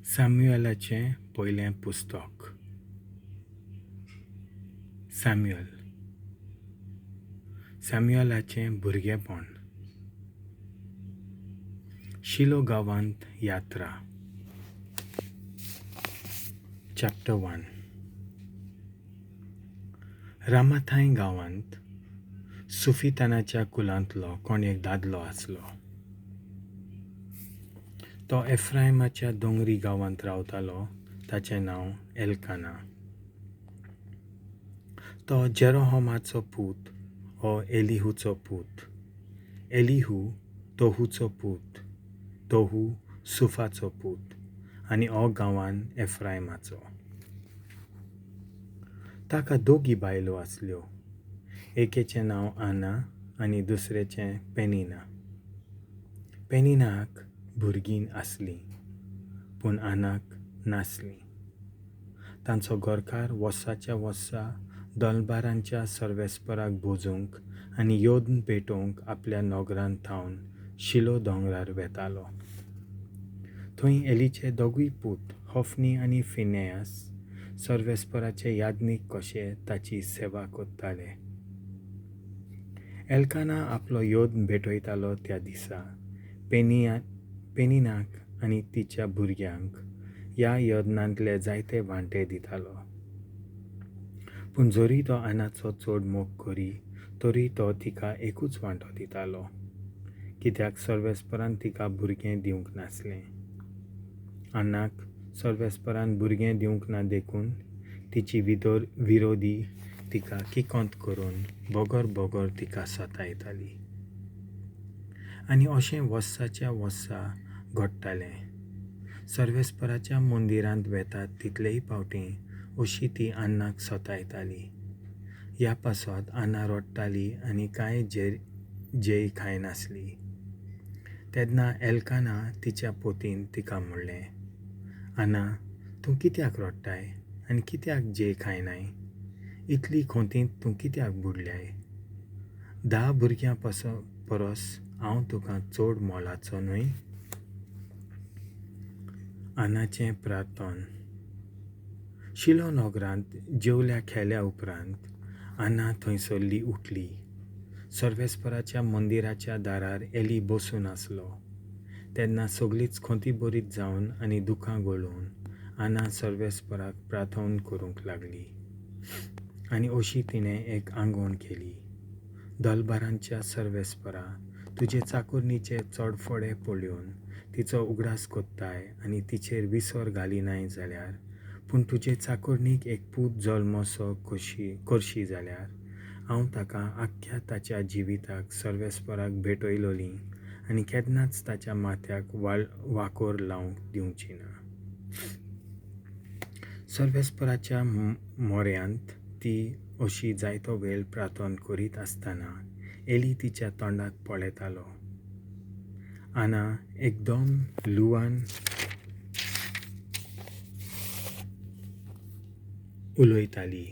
सॅम्युएलाचें पयलें पुस्तक. सॅम्युएलाचें भुरगेपण. शिलो गांवांत यात्रा. चॅप्टर 1. रामाथाय गांवांत सुफितानाच्या कुलांतलो कोण एक दादलो आसलो. तो एफ्रायमाच्या दोंगरी गांवांत रावतालो. ताचें नांव एल्काना. तो जेरोहोमाचो पूत हो एलिहूचो पूत. एलिहू तोहूचो पूत. तोहू सुफाचो पूत. आनी हो गांवांत एफ्रायमाचो. ताका दोगी बायलो आसल्यो. एकेचें नांव आना आनी दुसरेचें पेनिना. पेनिनाक भुरगीं आसलीं, पूण आनाक नासलीं. तांचो घोरकार वर्साच्या वर्सा दोलबारांच्या सर्वेस्पराक भोजूंक आनी योद्न पेटोवंक आपल्या नोगरांत थावन शिलो दोंगरार वेतालो. थंय एलीचे दोगूय पूत होफनी आनी फिनेयास सर्वेस्पराचे यादनीक कशे ताची सेवा कोत्ताले. एल्काना आपलो योद्न भेटयतालो त्या दिसा पेनिनाक आनी तिच्या भुरग्यांक ह्या योद्नांतले जायते वांटे दितालो. पूण जोरी तो आनाचो चड मोग करी तरी तो तिका एकूच वांटो दितालो, कित्याक सर्वेस्परान तिका भुरगें दिवंक नासलें. आनाक सर्वेस्परान भुरगें दिवंक ना देखून तिची विरोधी तिका किकोंत करून बोगोर तिका सतायताली. आनी अशें वर्साच्या वर्सा घडटालें. सर्वेस्पराच्या मंदिरांत वेतात तितलेय फावटी अशी ती आनाक सतायताली. ह्या पासत आना रडटाली आनी कांय जेय खायनासली. तेन्ना एल्काना तिच्या पोतीन तिका म्हणलें, आना, तूं कित्याक रडटाय आनी कित्याक जेय खायनाय? इतली खोंतीत तूं कित्याक बुडल्याय? 10 भुरग्यां परस हांव तुका चड मोलाचो न्हय? आनाचें प्रार्थन. शिलो नोगरांत जेवल्या खेल्या उपरांत आना थंयसरली उठली. सर्वेस्पराच्या मंदिराच्या दारार एली बसून आसलो. तेन्ना सगळीच खोंतीभरीत जावन आनी दुखां गळून आना सर्वेस्पराक प्रार्थन करूंक लागली. आनी अशी तिणें एक आंगवण केली. दोलबारांच्या सर्वेस्परा, तुजे चाकोरणीचे चोडफोडे पळोवन तिचो उगडास कोत्ताय आनी तिचेर विसर घालिनाय जाल्यार, पूण तुजे चाकोरणीक एक पूत जल्मोसो करशी जाल्यार हांव ताका आख्ख्या ताच्या जिविताक सर्वेस्पराक भेटयलोली आनी केन्नाच ताच्या माथ्याक वाकोर लावंक दिवची ना. सर्वेस्पराच्या मोऱ्यांत ती अशी जायतो वेळ प्रार्थन करीत आसतना एली तिच्या तोंडाक पळयतालो. आना एकदम ल्हुवान उलयताली.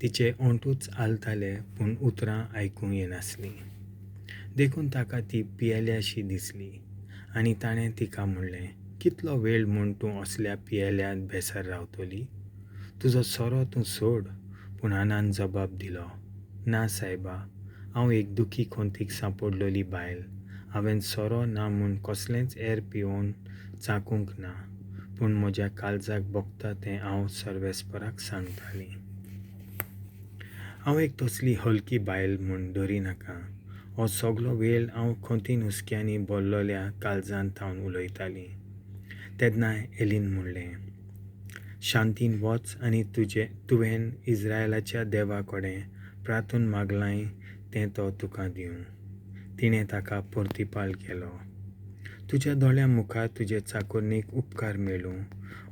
तिचे ओंठूच आलताले पूण उतरां आयकूंक येनासलीं. देखून ताका ती पियेल्याशी दिसली आनी ताणें तिका म्हणलें, कितलो वेळ म्हूण तूं असल्या पियेल्यांत बेसार रावतली? तुजो सोरो तूं सोड. पूण आनान जबाब दिलो, ना सायबा, हांव एक दुखी खोंतीक सांपडलोली बायल. हांवें सोरो ना म्हूण कसलेंच एर पिवोवन चाकूंक ना, पूण म्हज्या काळजाक भोगता तें हांव सर्वेस्पराक सांगताली. हांव एक तसली हलकी बायल म्हूण धरिनाका. हो सगळो वेळ हांव खोंतीन हुस्क्यांनी भरलोल्या काळजांत थावन उलयताली. तेन्ना एलीन म्हणलें, शांतीन वच आनी तुवें इस्रायलाच्या देवा कडेन प्रार्थून मागलांय तें तो तुका दिवं. तिणें ताका portipall केलो. तुज्या दोळ्या मुखार तुजे चाकोरणीक उपकार मेळूं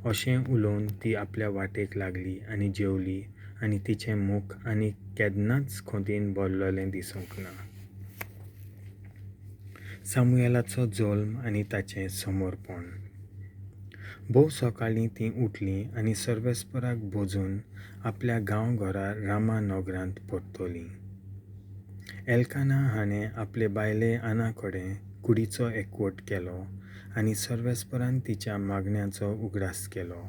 अशें उलोवन ती आपल्या वाटेक लागली आनी जेवली आनी तिचें मुख आनी केन्नाच खोंतीन भरलोलें दिसूंक ना. सामुएलाचो जल्म आनी ताचें समर्पण. भोव सकाळीं ती उठली आनी सर्वेस्पराक भोजून आपल्या ganv-ghora रामा नोगरांत परतली. एल्काना हाणें आपले बायले आना कडेन कुडीचो एकवट केलो आनी सर्वेस्परान तिच्या मागण्याचो उगडास केलो.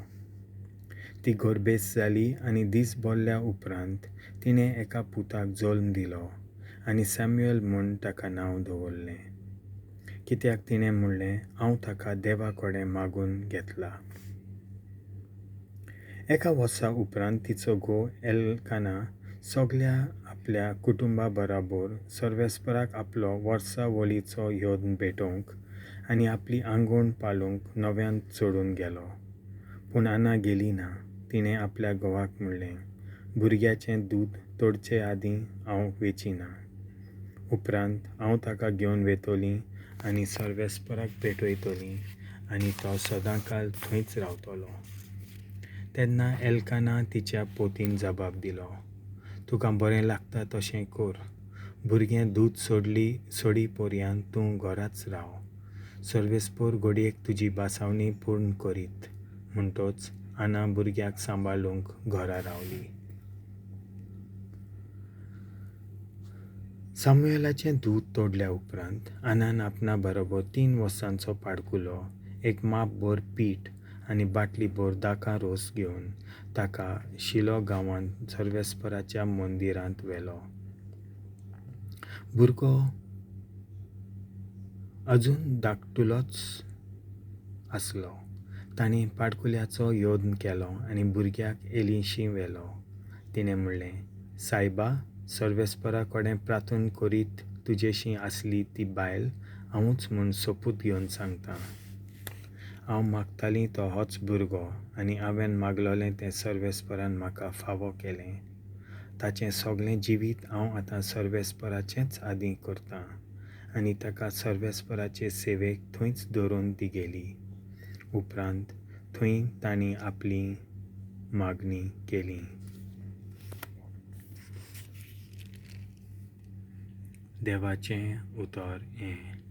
ती घोरबेस जाली आनी दीस भरल्या उपरांत तिणें एका पुताक जल्म दिलो आनी सॅम्युएल म्हूण ताका नांव दवरलें, कित्याक तिणें म्हणलें, हांव ताका देवा कडेन मागून घेतला. एका वर्सा उपरांत तिचो घोव एल्काना सगळ्या आपल्या कुटुंबा बरोबर सर्वेस्पराक आपलो वर्सावळीचो योद्न भेटोवंक आनी आपली आंगवण पालूंक नव्यान सोडून गेलो. पूण आना गेली ना. तिणें आपल्या घोवाक म्हणलें, भुरग्याचें दूद तोडचे आदीं हांव वेचिना. उपरांत हांव ताका घेवन वेतोलीं आनी सर्वेस्पराक भेटयतलीं आनी तो सदांकाल थंयच रावतलो. तेन्ना एल्काना तिच्या पोतीन जबाब दिलो, तुका बरें लागता तशें कर. भुरगें दूद सोडी पर्यंत तूं घराच राव. सर्वेस्पर घडयेक तुजी बासावणी पूर्ण करीत. म्हणटच आना भुरग्याक सांबाळूंक घरा रावली. सामुएलाचें दूद तोडल्या उपरांत आनान आपणा बरोबर 3 वर्सांचो पाडकुलो, एक मापभर पीठ आनी बाटलीभर दाका रोस घेवन ताका शिलो गांवांत सर्वेस्पराच्या मंदिरांत व्हेलो. भुरगो अजून धाकटुलोच आसलो. तांणी पाडकुल्याचो योद्न केलो आनी भुरग्याक एलीशीं व्हेलो. तिणें म्हणलें, सायबा, सर्वेस्परा कडेन प्रार्थना करीत तुजेशीं आसली ती बायल हांवूच म्हूण सोपूत घेवन सांगतां. हांव मागतालीं तो होच भुरगो आनी हांवें मागलोलें तें सर्वेस्परान म्हाका फावो केलें. ताचें सगळें जिवीत हांव आतां सर्वेस्पराचेंच आदीं करतां आनी ताका सर्वेस्पराचे सेवेक थंयच दवरून ती गेली. उपरांत थंय तांणी आपली मागणी केली. देवाचें उतर हें.